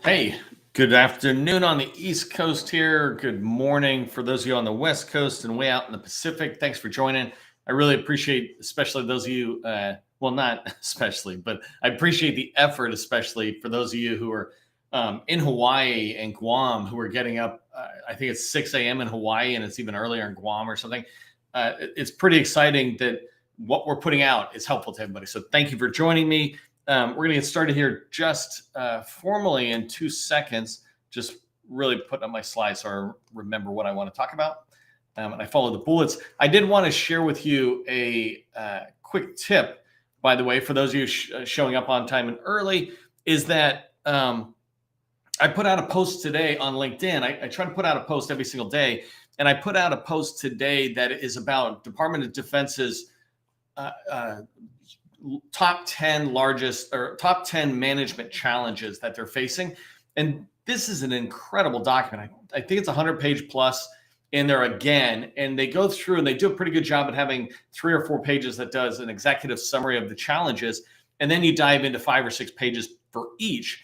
Hey, good afternoon on the East Coast here. Good morning for those of you on the West Coast and way out in the Pacific. Thanks for joining. I really appreciate, especially those of you, well, not especially, but I appreciate the effort, especially for those of you who are in Hawaii and Guam, who are getting up. I think it's 6 a.m. in Hawaii and it's even earlier in Guam or something. It's pretty exciting that what we're putting out is helpful to everybody. So thank you for joining me. We're going to get started here just formally in 2 seconds. Just really putting up my slides so I remember what I want to talk about. And I follow the bullets. I did want to share with you a quick tip, by the way, for those of you showing up on time and early, is that I put out a post today on LinkedIn. I try to put out a post every single day. And I put out a post today that is about Department of Defense's top 10 largest or top 10 management challenges that they're facing. And this is an incredible document. I think it's 100-page plus in there again. And they go through and they do a pretty good job at having 3 or 4 pages that does an executive summary of the challenges. And then you dive into 5 or 6 pages for each.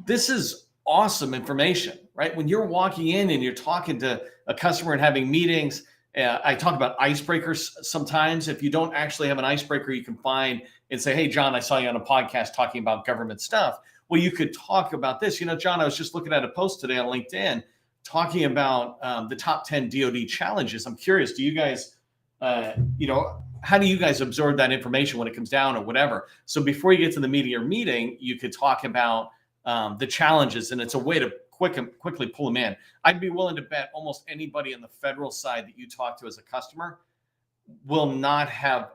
This is awesome information, right? When you're walking in and you're talking to a customer and having meetings, I talk about icebreakers sometimes. If you don't actually have an icebreaker you can find and say, hey, John, I saw you on a podcast talking about government stuff. Well, you could talk about this. You know, John, I was just looking at a post today on LinkedIn talking about the top 10 DoD challenges. I'm curious, do you guys, how do you guys absorb that information when it comes down or whatever? So before you get to the meeting or meeting, you could talk about the challenges, and it's a way to quickly pull them in. I'd be willing to bet almost anybody on the federal side that you talk to as a customer will not have,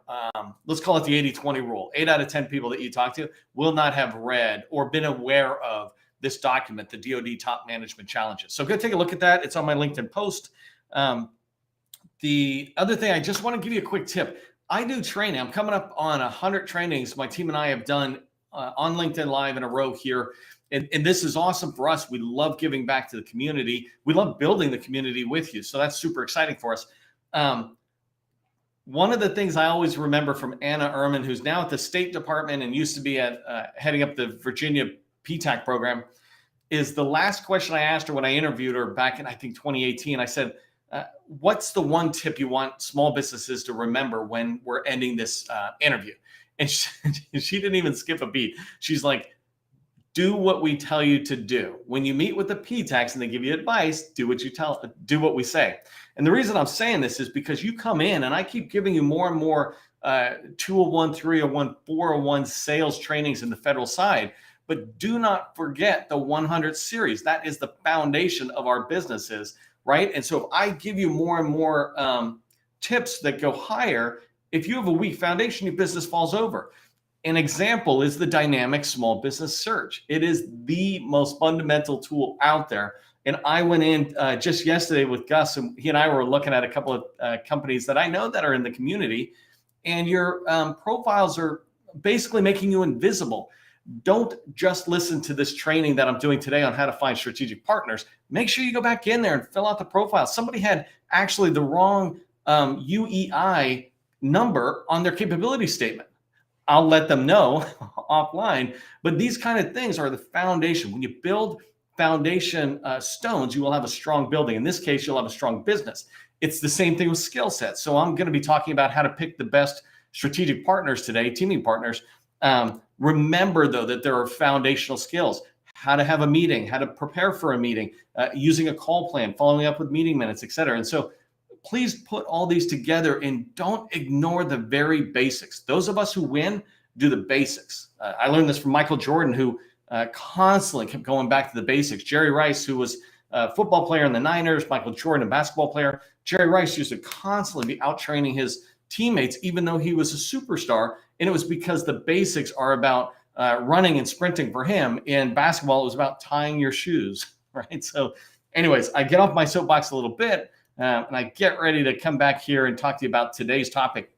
let's call it the 80-20 rule. 8 out of 10 people that you talk to will not have read or been aware of this document, the DoD top management challenges. So go take a look at that. It's on my LinkedIn post. The other thing, I just want to give you a quick tip. I do training. I'm coming up on 100 trainings my team and I have done on LinkedIn Live in a row here. And this is awesome for us. We love giving back to the community. We love building the community with you. So that's super exciting for us. One of the things I always remember from Anna Ehrman, who's now at the State Department and used to be at heading up the Virginia PTAC program, is the last question I asked her when I interviewed her back in, I think, 2018. I said, what's the one tip you want small businesses to remember when we're ending this interview? And she didn't even skip a beat. She's like, do what we tell you to do. When you meet with the PTACs and they give you advice, do what we say. And the reason I'm saying this is because you come in and I keep giving you more and more 201, 301, 401 sales trainings in the federal side. But do not forget the 100 series. That is the foundation of our businesses, right? And so if I give you more and more tips that go higher, if you have a weak foundation, your business falls over. An example is the dynamic small business search. It is the most fundamental tool out there. And I went in just yesterday with Gus, and he and I were looking at a couple of companies that I know that are in the community, and your profiles are basically making you invisible. Don't just listen to this training that I'm doing today on how to find strategic partners. Make sure you go back in there and fill out the profile. Somebody had actually the wrong UEI number on their capability statement. I'll let them know offline, but these kind of things are the foundation. When you build foundation stones, you will have a strong building. In this case, you'll have a strong business. It's the same thing with skill sets. So I'm going to be talking about how to pick the best strategic partners today, teaming partners. Remember, though, that there are foundational skills: how to have a meeting, how to prepare for a meeting, using a call plan, following up with meeting minutes, et cetera. And so please put all these together and don't ignore the very basics. Those of us who win do the basics. I learned this from Michael Jordan, who constantly kept going back to the basics. Jerry Rice, who was a football player in the Niners, Michael Jordan, a basketball player. Jerry Rice used to constantly be out training his teammates, even though he was a superstar. And it was because the basics are about running and sprinting for him. In basketball, it was about tying your shoes, right? So anyways, I get off my soapbox a little bit. And I get ready to come back here and talk to you about today's topic.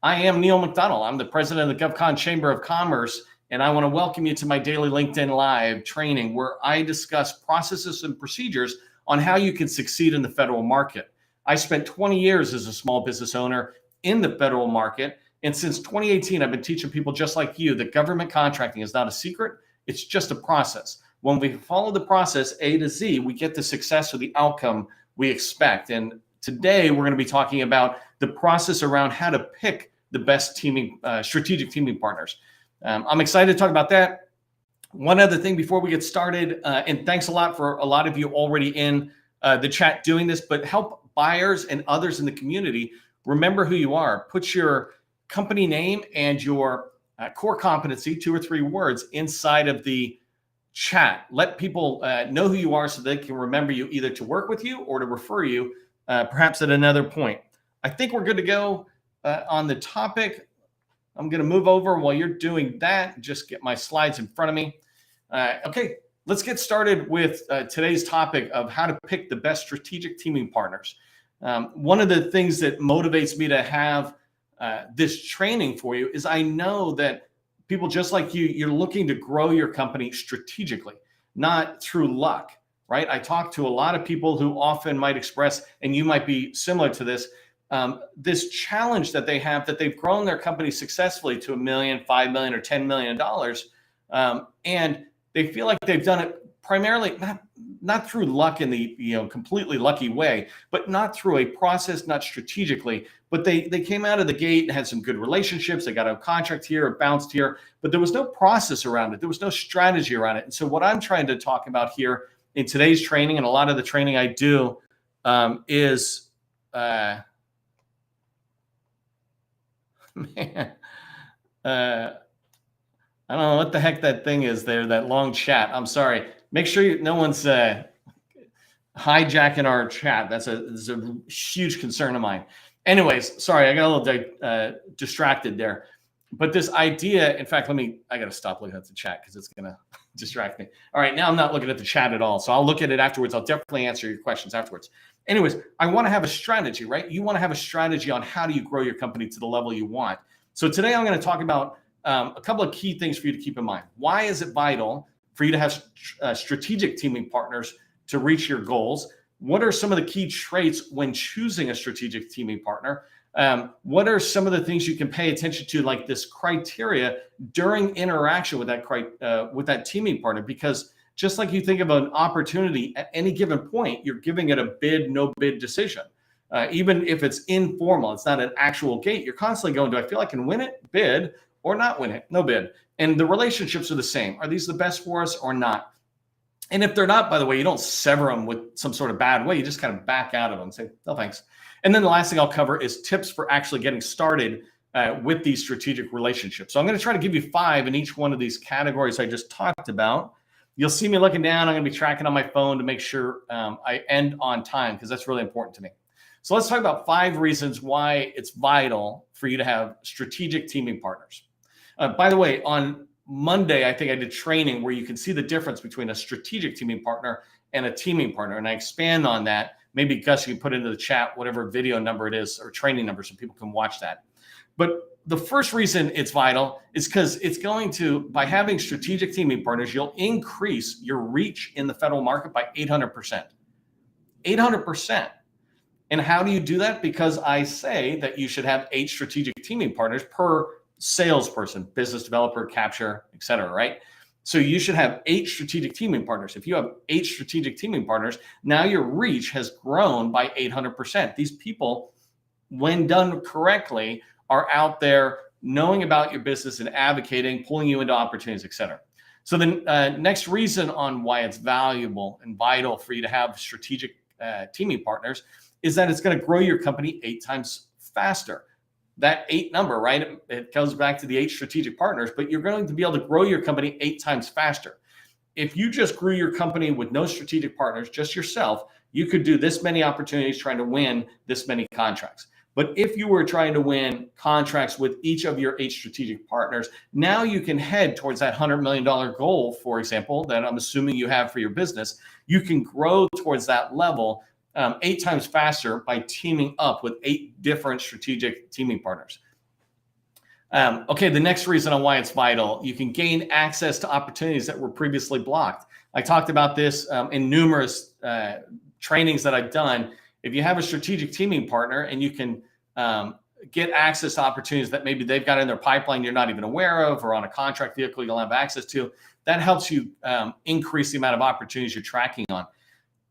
I am Neil McDonnell. I'm the president of the GovCon Chamber of Commerce, and I want to welcome you to my daily LinkedIn Live training where I discuss processes and procedures on how you can succeed in the federal market. I spent 20 years as a small business owner in the federal market, and since 2018, I've been teaching people just like you that government contracting is not a secret. It's just a process. when we follow the process A to Z, we get the success or the outcome we expect. And today we're going to be talking about the process around how to pick the best strategic teaming partners. I'm excited to talk about that. One other thing before we get started, and thanks a lot for a lot of you already in the chat doing this, but help buyers and others in the community remember who you are. Put your company name and your core competency, 2 or 3 words, inside of the chat. Let people know who you are so they can remember you, either to work with you or to refer you perhaps at another point. I think we're good to go on the topic. I'm going to move over while you're doing that. Just get my slides in front of me. Okay, let's get started with today's topic of how to pick the best strategic teaming partners. One of the things that motivates me to have this training for you is I know that people just like you, you're looking to grow your company strategically, not through luck, right? I talk to a lot of people who often might express, and you might be similar to this challenge that they have, that they've grown their company successfully to $1 million, $5 million, or $10 million. And they feel like they've done it primarily not through luck in the completely lucky way, but not through a process, not strategically. But they came out of the gate and had some good relationships. They got a contract here, it bounced here, but there was no process around it. There was no strategy around it. And so what I'm trying to talk about here in today's training, and a lot of the training I do is, man, I don't know what the heck that thing is there, that long chat. I'm sorry. Make sure no one's hijacking our chat. That's a huge concern of mine. Anyways, sorry, I got a little distracted there. But this idea, in fact, I got to stop looking at the chat because it's going to distract me. All right, now I'm not looking at the chat at all. So I'll look at it afterwards. I'll definitely answer your questions afterwards. Anyways, I want to have a strategy, right? You want to have a strategy on how do you grow your company to the level you want. So today I'm going to talk about a couple of key things for you to keep in mind. Why is it vital for you to have strategic teaming partners to reach your goals? What are some of the key traits when choosing a strategic teaming partner? What are some of the things you can pay attention to, like this criteria during interaction with that teaming partner? Because just like you think of an opportunity at any given point, you're giving it a bid, no bid decision. Even if it's informal, it's not an actual gate. You're constantly going, do I feel I can win it? Bid. Or not win it, no bid. And the relationships are the same. Are these the best for us or not? And if they're not, by the way, you don't sever them with some sort of bad way. You just kind of back out of them and say, no, thanks. And then the last thing I'll cover is tips for actually getting started with these strategic relationships. So I'm going to try to give you 5 in each one of these categories I just talked about. You'll see me looking down. I'm going to be tracking on my phone to make sure I end on time, because that's really important to me. So let's talk about 5 reasons why it's vital for you to have strategic teaming partners. By the way, on Monday, I think I did training where you can see the difference between a strategic teaming partner and a teaming partner. And I expand on that. Maybe Gus, you can put into the chat whatever video number it is or training number so people can watch that. But the first reason it's vital is because it's going to, by having strategic teaming partners, you'll increase your reach in the federal market by 800%. 800%. And how do you do that? Because I say that you should have 8 strategic teaming partners per salesperson, business developer, capture, et cetera, right? So you should have 8 strategic teaming partners. If you have 8 strategic teaming partners, now your reach has grown by 800%. These people, when done correctly, are out there knowing about your business and advocating, pulling you into opportunities, et cetera. So the next reason on why it's valuable and vital for you to have strategic teaming partners is that it's going to grow your company 8 times faster. That 8 number, right? It goes back to the 8 strategic partners, but you're going to be able to grow your company 8 times faster. If you just grew your company with no strategic partners, just yourself, you could do this many opportunities trying to win this many contracts. But if you were trying to win contracts with each of your 8 strategic partners, now you can head towards that $100 million goal, for example, that I'm assuming you have for your business. You can grow towards that level 8 times faster by teaming up with 8 different strategic teaming partners. Okay, the next reason on why it's vital, you can gain access to opportunities that were previously blocked. I talked about this in numerous trainings that I've done. If you have a strategic teaming partner and you can get access to opportunities that maybe they've got in their pipeline you're not even aware of, or on a contract vehicle you'll have access to. That helps you increase the amount of opportunities you're tracking on.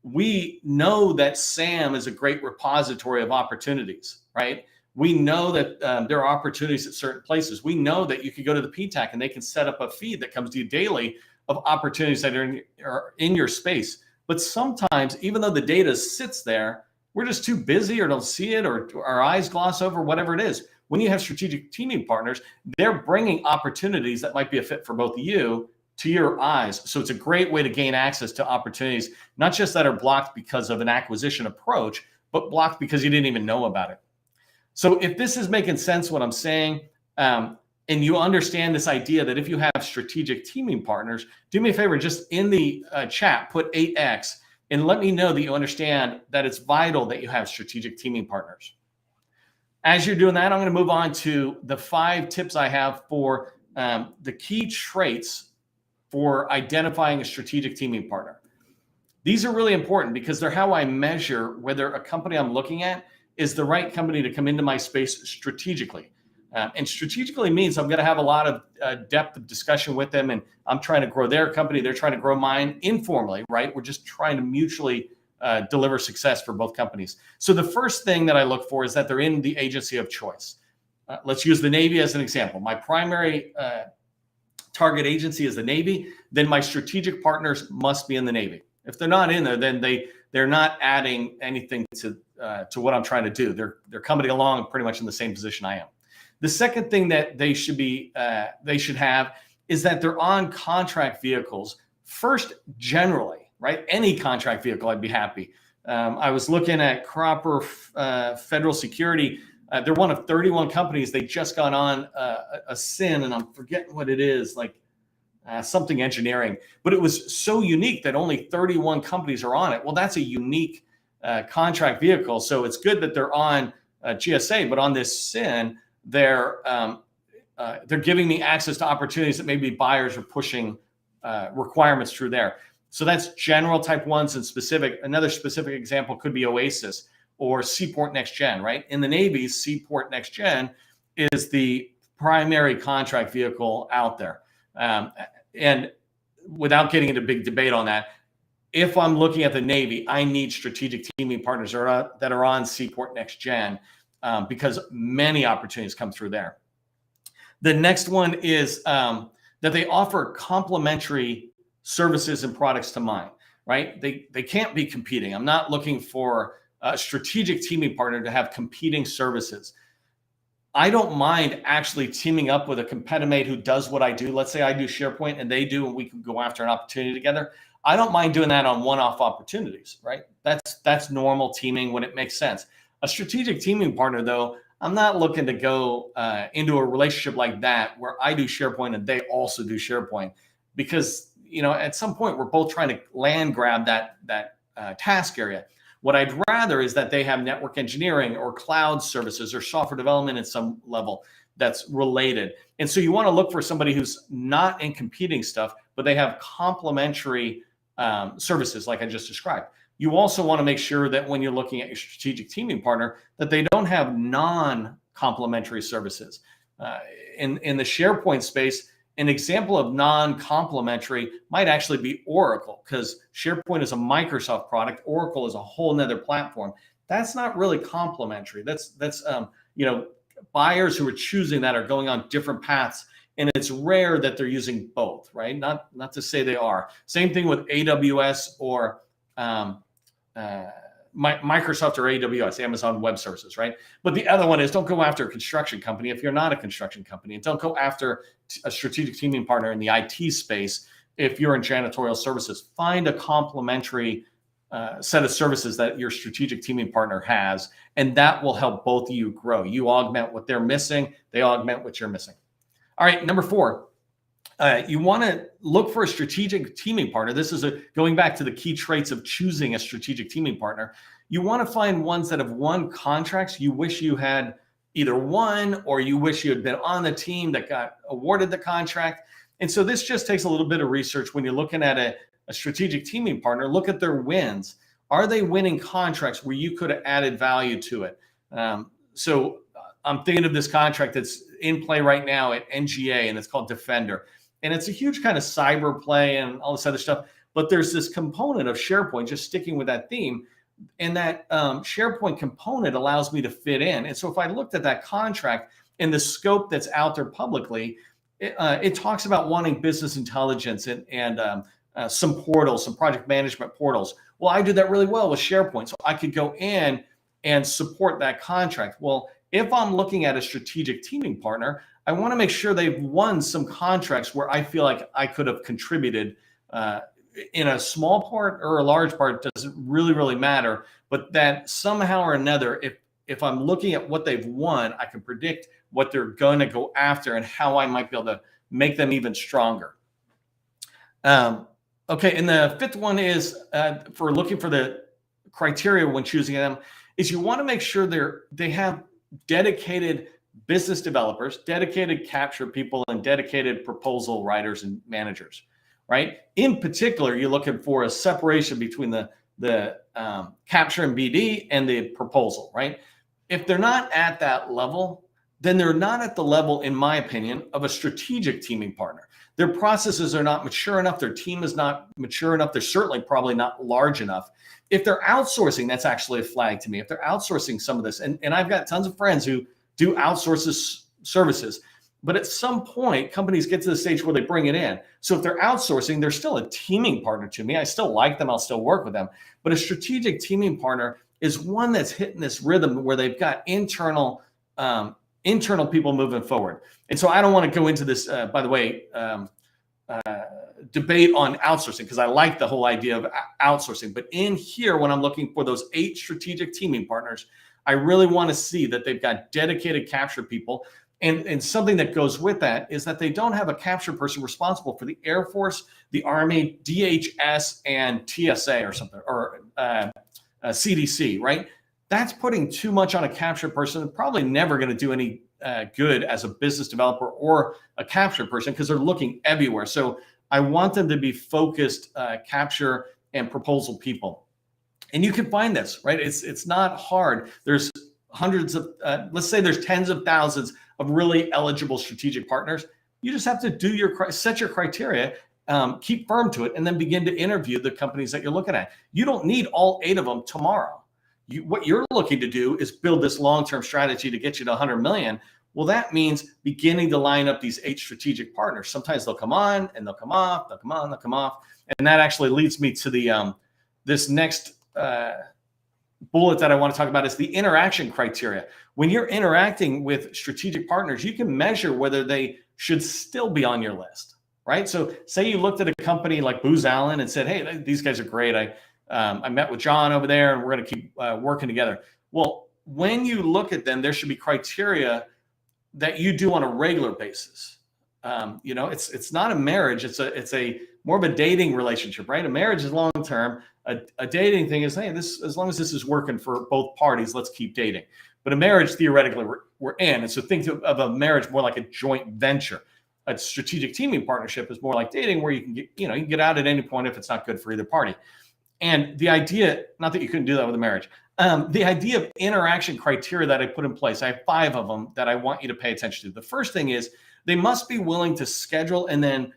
We know that SAM is a great repository of opportunities, right? We know that there are opportunities at certain places. We know that you could go to the PTAC and they can set up a feed that comes to you daily of opportunities that are in your space. But sometimes, even though the data sits there, we're just too busy or don't see it, or our eyes gloss over, whatever it is. When you have strategic teaming partners, they're bringing opportunities that might be a fit for both of you to your eyes. So it's a great way to gain access to opportunities, not just that are blocked because of an acquisition approach, but blocked because you didn't even know about it. So if this is making sense, what I'm saying, and you understand this idea that if you have strategic teaming partners, do me a favor, just in the chat, put 8X and let me know that you understand that it's vital that you have strategic teaming partners. As you're doing that, I'm going to move on to the 5 tips I have for the key traits for identifying a strategic teaming partner. These are really important because they're how I measure whether a company I'm looking at is the right company to come into my space strategically. And strategically means I'm going to have a lot of depth of discussion with them, and I'm trying to grow their company. They're trying to grow mine informally, right? We're just trying to mutually deliver success for both companies. So the first thing that I look for is that they're in the agency of choice. Let's use the Navy as an example. My primary target agency is the Navy. Then my strategic partners must be in the Navy. If they're not in there, then they're not adding anything to what I'm trying to do. They're coming along pretty much in the same position I am. The second thing that they should have is that they're on contract vehicles first, generally, right? Any contract vehicle, I'd be happy. I was looking at Cropper Federal Security. They're one of 31 companies. They just got on a SIN, and I'm forgetting what it is, like something engineering. But it was so unique that only 31 companies are on it. Well, that's a unique contract vehicle. So it's good that they're on GSA, but on this SIN, they're giving me access to opportunities that maybe buyers are pushing requirements through there. So that's general type ones and specific. Another specific example could be Oasis or Seaport Next Gen, right? In the Navy, Seaport Next Gen is the primary contract vehicle out there. And without getting into a big debate on that, if I'm looking at the Navy, I need strategic teaming partners that are on Seaport Next Gen because many opportunities come through there. The next one is that they offer complementary services and products to mine, right? They can't be competing. I'm not looking for a strategic teaming partner to have competing services. I don't mind actually teaming up with a competitor who does what I do. Let's say I do SharePoint and they do, and we can go after an opportunity together. I don't mind doing that on one-off opportunities, right? That's normal teaming when it makes sense. A strategic teaming partner, though, I'm not looking to go into a relationship like that where I do SharePoint and they also do SharePoint, because at some point we're both trying to land grab that task area. What I'd rather is that they have network engineering or cloud services or software development at some level that's related. And so you want to look for somebody who's not in competing stuff, but they have complementary services like I just described. You also want to make sure that when you're looking at your strategic teaming partner, that they don't have non-complementary services. In the SharePoint space, an example of non-complementary might actually be Oracle, because SharePoint is a Microsoft product. Oracle is a whole nother platform. That's not really complementary. That's buyers who are choosing that are going on different paths, and it's rare that they're using both, right? Not to say they are. Same thing with AWS or Microsoft or AWS, Amazon Web Services, right? But the other one is don't go after a construction company if you're not a construction company, and don't go after a strategic teaming partner in the IT space if you're in janitorial services. Find a complementary set of services that your strategic teaming partner has, and that will help both of you grow. You augment what they're missing, they augment what you're missing. All right, number 4. You want to look for a strategic teaming partner. This is going back to the key traits of choosing a strategic teaming partner. You want to find ones that have won contracts you wish you had either won, or you wish you had been on the team that got awarded the contract. And so this just takes a little bit of research. When you're looking at a strategic teaming partner, look at their wins. Are they winning contracts where you could have added value to it? So I'm thinking of this contract that's in play right now at NGA, and it's called Defender. And it's a huge kind of cyber play and all this other stuff. But there's this component of SharePoint, just sticking with that theme. And that SharePoint component allows me to fit in. And so if I looked at that contract and the scope that's out there publicly, it talks about wanting business intelligence and some portals, some project management portals. Well, I do that really well with SharePoint. So I could go in and support that contract. Well, if I'm looking at a strategic teaming partner, I want to make sure they've won some contracts where I feel like I could have contributed in a small part or a large part, doesn't really matter, but that somehow or another, if I'm looking at what they've won, I can predict what they're going to go after and how I might be able to make them even stronger. Okay, and the fifth one is for looking for the criteria when choosing them, is you want to make sure they have dedicated business developers, dedicated capture people, and dedicated proposal writers and managers. Right. In particular, you're looking for a separation between the capture and BD and the proposal. Right. If they're not at that level, then they're not at the level, in my opinion, of a strategic teaming partner. Their processes are not mature enough. Their team is not mature enough. They're certainly probably not large enough. If they're outsourcing, that's actually a flag to me. If they're outsourcing some of this, and I've got tons of friends who do outsource services. But at some point, companies get to the stage where they bring it in. So if they're outsourcing, they're still a teaming partner to me. I still like them. I'll still work with them. But a strategic teaming partner is one that's hitting this rhythm where they've got internal people moving forward. And so I don't want to go into this, by the way, debate on outsourcing, because I like the whole idea of outsourcing. But in here, when I'm looking for those 8 strategic teaming partners, I really want to see that they've got dedicated capture people. And something that goes with that is that they don't have a capture person responsible for the Air Force, the Army, DHS, and TSA or something, or CDC, right? That's putting too much on a capture person. They're probably never going to do any good as a business developer or a capture person because they're looking everywhere. So I want them to be focused capture and proposal people. And you can find this, right? It's not hard. There's hundreds of, let's say there's tens of thousands of really eligible strategic partners. You just have to set your criteria, keep firm to it, and then begin to interview the companies that you're looking at. You don't need all 8 of them tomorrow. What you're looking to do is build this long-term strategy to get you to 100 million. Well, that means beginning to line up these 8 strategic partners. Sometimes they'll come on and they'll come off, they'll come on, they'll come off. And that actually leads me to the this next bullet that I want to talk about is the interaction criteria. When you're interacting with strategic partners, you can measure whether they should still be on your list, right? So say you looked at a company like Booz Allen and said, hey, these guys are great. I met with John over there and we're going to keep working together. Well, when you look at them, there should be criteria that you do on a regular basis. It's not a marriage. It's a more of a dating relationship, right? A marriage is long-term. A dating thing is, hey, as long as this is working for both parties, let's keep dating. But a marriage, theoretically, we're in. And so think of a marriage more like a joint venture. A strategic teaming partnership is more like dating, where you can get out at any point if it's not good for either party. And the idea, not that you couldn't do that with a marriage, the idea of interaction criteria that I put in place, I have 5 of them that I want you to pay attention to. The first thing is they must be willing to schedule and then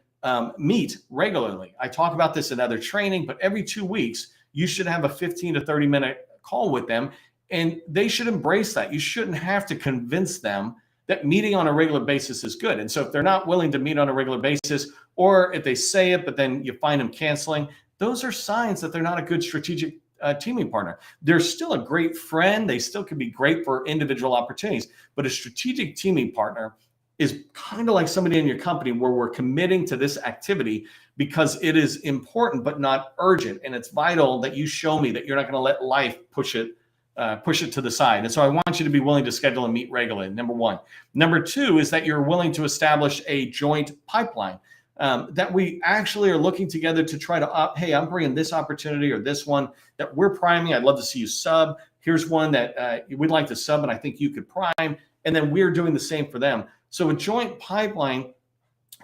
meet regularly. I talk about this in other training, but every 2 weeks, you should have a 15 to 30 minute call with them, and they should embrace that. You shouldn't have to convince them that meeting on a regular basis is good. And so if they're not willing to meet on a regular basis, or if they say it, but then you find them canceling, those are signs that they're not a good strategic teaming partner. They're still a great friend. They still can be great for individual opportunities, but a strategic teaming partner is kind of like somebody in your company where we're committing to this activity because it is important, but not urgent. And it's vital that you show me that you're not going to let life push it to the side. And so I want you to be willing to schedule and meet regularly, number 1. Number 2 is that you're willing to establish a joint pipeline, that we actually are looking together to try to, hey, I'm bringing this opportunity or this one that we're priming. I'd love to see you sub. Here's one that we'd like to sub, and I think you could prime. And then we're doing the same for them. So a joint pipeline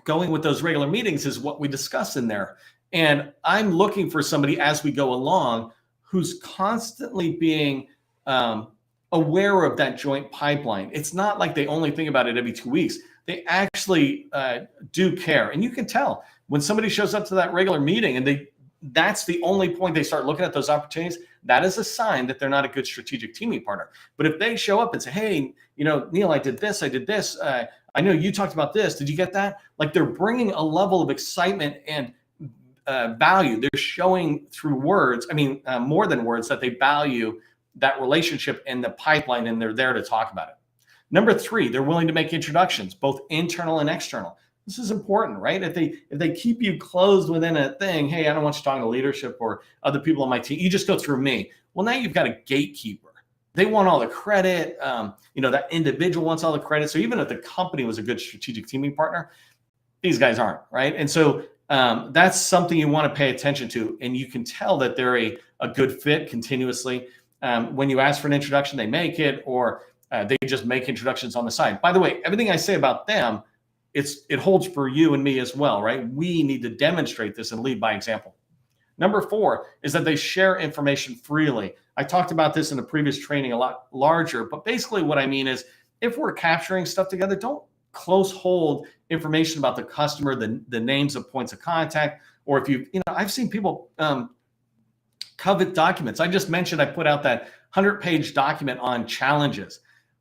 going with those regular meetings is what we discuss in there. And I'm looking for somebody as we go along who's constantly being aware of that joint pipeline. It's not like they only think about it every 2 weeks. They actually do care. And you can tell when somebody shows up to that regular meeting and that's the only point they start looking at those opportunities, that is a sign that they're not a good strategic teaming partner. But if they show up and say, hey, Neil, I did this. I know you talked about this. Did you get that? Like, they're bringing a level of excitement and value. They're showing through words, more than words, that they value that relationship and the pipeline, and they're there to talk about it. Number 3, they're willing to make introductions, both internal and external. This is important, right? If they keep you closed within a thing, hey, I don't want you talking to leadership or other people on my team, you just go through me. Well, now you've got a gatekeeper. They want all the credit. That individual wants all the credit. So even if the company was a good strategic teaming partner, these guys aren't, right? And so that's something you want to pay attention to. And you can tell that they're a good fit continuously. When you ask for an introduction, they make it, or they just make introductions on the side. By the way, everything I say about them, it holds for you and me as well, right? We need to demonstrate this and lead by example. Number 4 is that they share information freely. I talked about this in a previous training a lot larger, but basically what I mean is, if we're capturing stuff together, don't close hold information about the customer, the names of points of contact, or if I've seen people covet documents. I just mentioned I put out that 100-page document on challenges.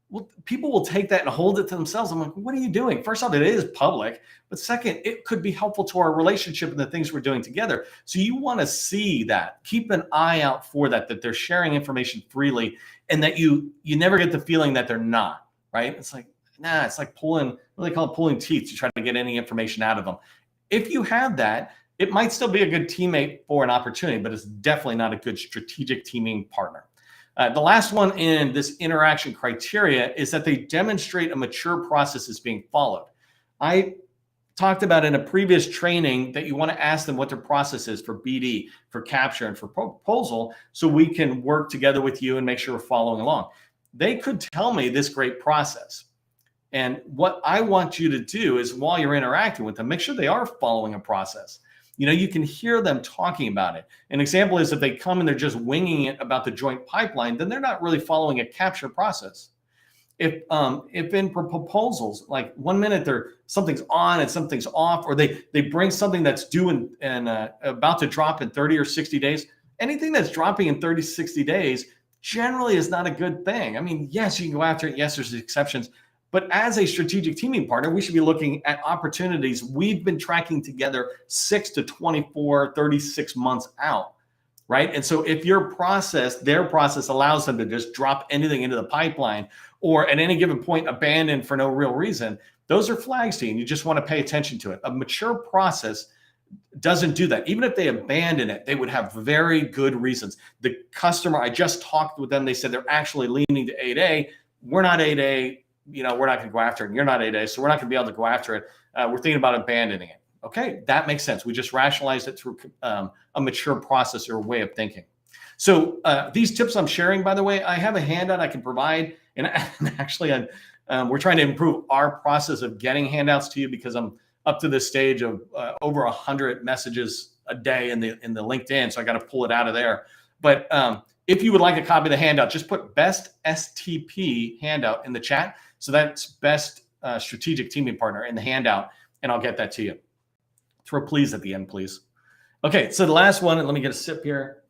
Well, people will take that and hold it to themselves. I'm like, what are you doing? First off, it is public, but second, it could be helpful to our relationship and the things we're doing together. So you want to see that. Keep an eye out for that they're sharing information freely, and that you never get the feeling that they're not, right? It's like, it's like pulling, what do they call it? Pulling teeth to try to get any information out of them. If you have that, it might still be a good teammate for an opportunity, but it's definitely not a good strategic teaming partner. The last one in this interaction criteria is that they demonstrate a mature process is being followed. I talked about in a previous training that you want to ask them what their process is for BD, for capture, and for proposal, so we can work together with you and make sure we're following along. They could tell me this great process. And what I want you to do is, while you're interacting with them, make sure they are following a process. You can hear them talking about it. An example is if they come and they're just winging it about the joint pipeline, then they're not really following a capture process. If in proposals, like 1 minute something's on and something's off, or they bring something that's due and about to drop in 30 or 60 days, anything that's dropping in 30, 60 days generally is not a good thing. Yes, you can go after it. Yes, there's exceptions. But as a strategic teaming partner, we should be looking at opportunities we've been tracking together 6 to 24, 36 months out, right? And so if their process allows them to just drop anything into the pipeline, or at any given point abandon for no real reason, those are flags to you, and you just want to pay attention to it. A mature process doesn't do that. Even if they abandon it, they would have very good reasons. The customer, I just talked with them, they said they're actually leaning to 8A. We're not 8A. We're not going to go after it. And you're not 8A, so we're not going to be able to go after it. We're thinking about abandoning it. Okay, that makes sense. We just rationalized it through a mature process or way of thinking. So these tips I'm sharing, by the way, I have a handout I can provide. And actually, we're trying to improve our process of getting handouts to you, because I'm up to this stage of over 100 messages a day in the LinkedIn. So I got to pull it out of there. But if you would like a copy of the handout, just put best STP handout in the chat. So that's best strategic teaming partner in the handout, and I'll get that to you. Throw please at the end, please. Okay, so the last one, and let me get a sip here.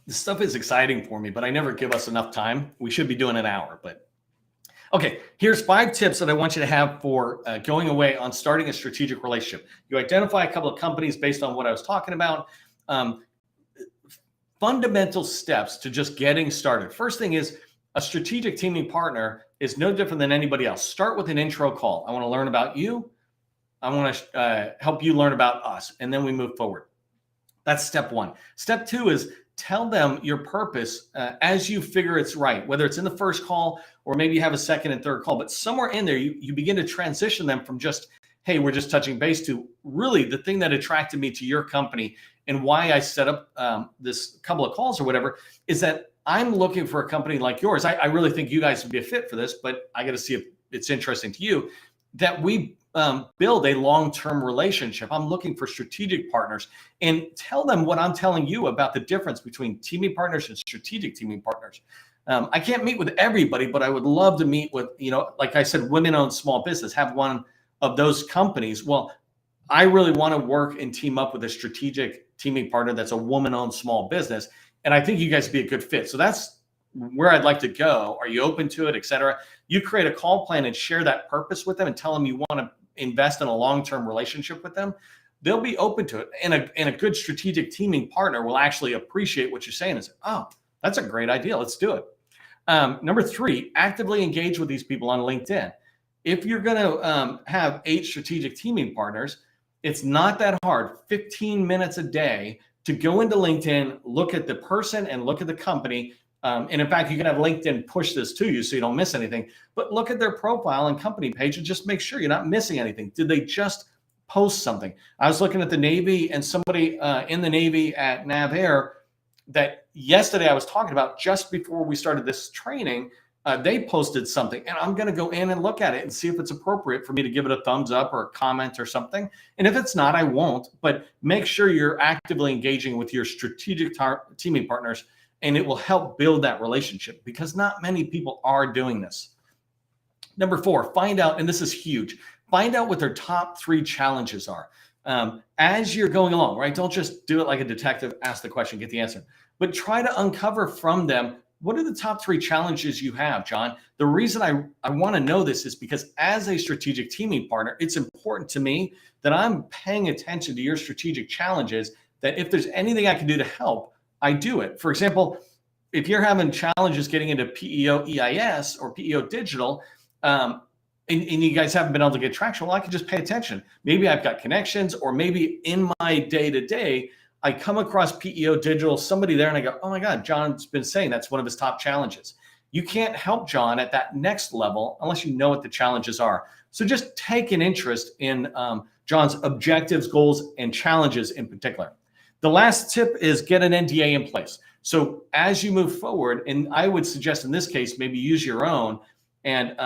This stuff is exciting for me, but I never give us enough time. We should be doing an hour, but okay. Here's 5 tips that I want you to have for going away on starting a strategic relationship. You identify a couple of companies based on what I was talking about. Fundamental steps to just getting started. First thing is, a strategic teaming partner is no different than anybody else. Start with an intro call. I want to learn about you. I want to help you learn about us, and then we move forward. That's step 1. Step 2 is tell them your purpose as you figure it's right, whether it's in the first call or maybe you have a second and third call, but somewhere in there, you begin to transition them from just, hey, we're just touching base, to really the thing that attracted me to your company and why I set up this couple of calls or whatever is that I'm looking for a company like yours. I really think you guys would be a fit for this, but I got to see if it's interesting to you, that we build a long-term relationship. I'm looking for strategic partners, and tell them what I'm telling you about the difference between teaming partners and strategic teaming partners. I can't meet with everybody, but I would love to meet with, like I said, women-owned small business, have one of those companies. Well, I really want to work and team up with a strategic teaming partner that's a woman-owned small business. And I think you guys would be a good fit. So that's where I'd like to go. Are you open to it, et cetera? You create a call plan and share that purpose with them and tell them you want to invest in a long-term relationship with them. They'll be open to it. And a good strategic teaming partner will actually appreciate what you're saying and say, oh, that's a great idea. Let's do it. Number 3, actively engage with these people on LinkedIn. If you're going to have 8 strategic teaming partners, it's not that hard. 15 minutes a day to go into LinkedIn, look at the person and look at the company. And in fact, you can have LinkedIn push this to you so you don't miss anything. But look at their profile and company page and just make sure you're not missing anything. Did they just post something? I was looking at the Navy, and somebody in the Navy at NavAir that yesterday I was talking about just before we started this training, they posted something, and I'm going to go in and look at it and see if it's appropriate for me to give it a thumbs up or a comment or something. And if it's not, I won't. But make sure you're actively engaging with your strategic teaming partners, and it will help build that relationship, because not many people are doing this. Number 4, find out, and this is huge, find out what their top 3 challenges are. As you're going along, right? Don't just do it like a detective, ask the question, get the answer, but try to uncover from them, what are the top 3 challenges you have, John? The reason I want to know this is because as a strategic teaming partner, it's important to me that I'm paying attention to your strategic challenges, that if there's anything I can do to help, I do it. For example, if you're having challenges getting into PEO EIS or PEO digital, and you guys haven't been able to get traction, well, I can just pay attention. Maybe I've got connections, or maybe in my day-to-day, I come across PEO digital, somebody there, and I go, oh my God, John's been saying that's one of his top challenges. You can't help John at that next level unless you know what the challenges are. So just take an interest in John's objectives, goals, and challenges in particular. The last tip is get an NDA in place. So as you move forward, and I would suggest in this case, maybe use your own, and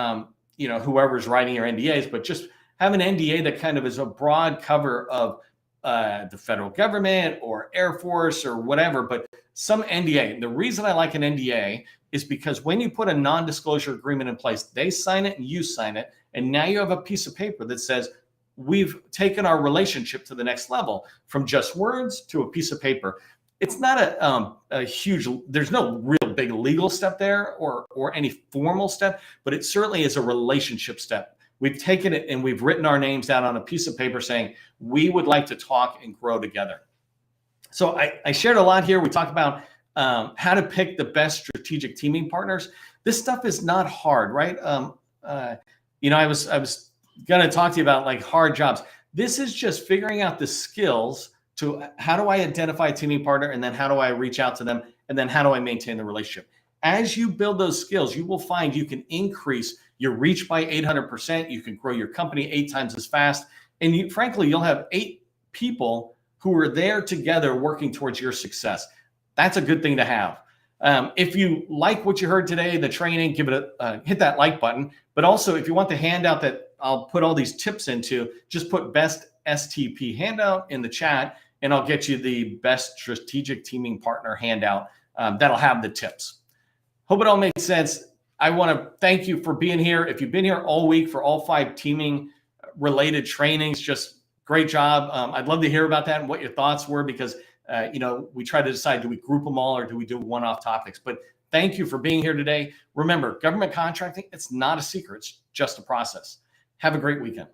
whoever's writing your NDAs, but just have an NDA that kind of is a broad cover of the federal government or Air Force or whatever, but some NDA. The reason I like an NDA is because when you put a non-disclosure agreement in place, they sign it and you sign it, and now you have a piece of paper that says, we've taken our relationship to the next level, from just words to a piece of paper. It's not a huge, there's no real big legal step there or any formal step, but it certainly is a relationship step. We've taken it and we've written our names down on a piece of paper saying, we would like to talk and grow together. So I shared a lot here. We talked about how to pick the best strategic teaming partners. This stuff is not hard, right? I was going to talk to you about like hard jobs. This is just figuring out the skills to how do I identify a teaming partner, and then how do I reach out to them, and then how do I maintain the relationship. As you build those skills, you will find you can increase your reach by 800%. You can grow your company 8 times as fast. And frankly, you'll have 8 people who are there together working towards your success. That's a good thing to have. If you like what you heard today, the training, give it hit that like button. But also, if you want the handout that I'll put all these tips into, just put best STP handout in the chat, and I'll get you the best strategic teaming partner handout that'll have the tips. Hope it all makes sense. I want to thank you for being here. If you've been here all week for all 5 teaming related trainings, just great job. I'd love to hear about that and what your thoughts were, because we try to decide, do we group them all or do we do one-off topics? But thank you for being here today. Remember, government contracting, it's not a secret. It's just a process. Have a great weekend.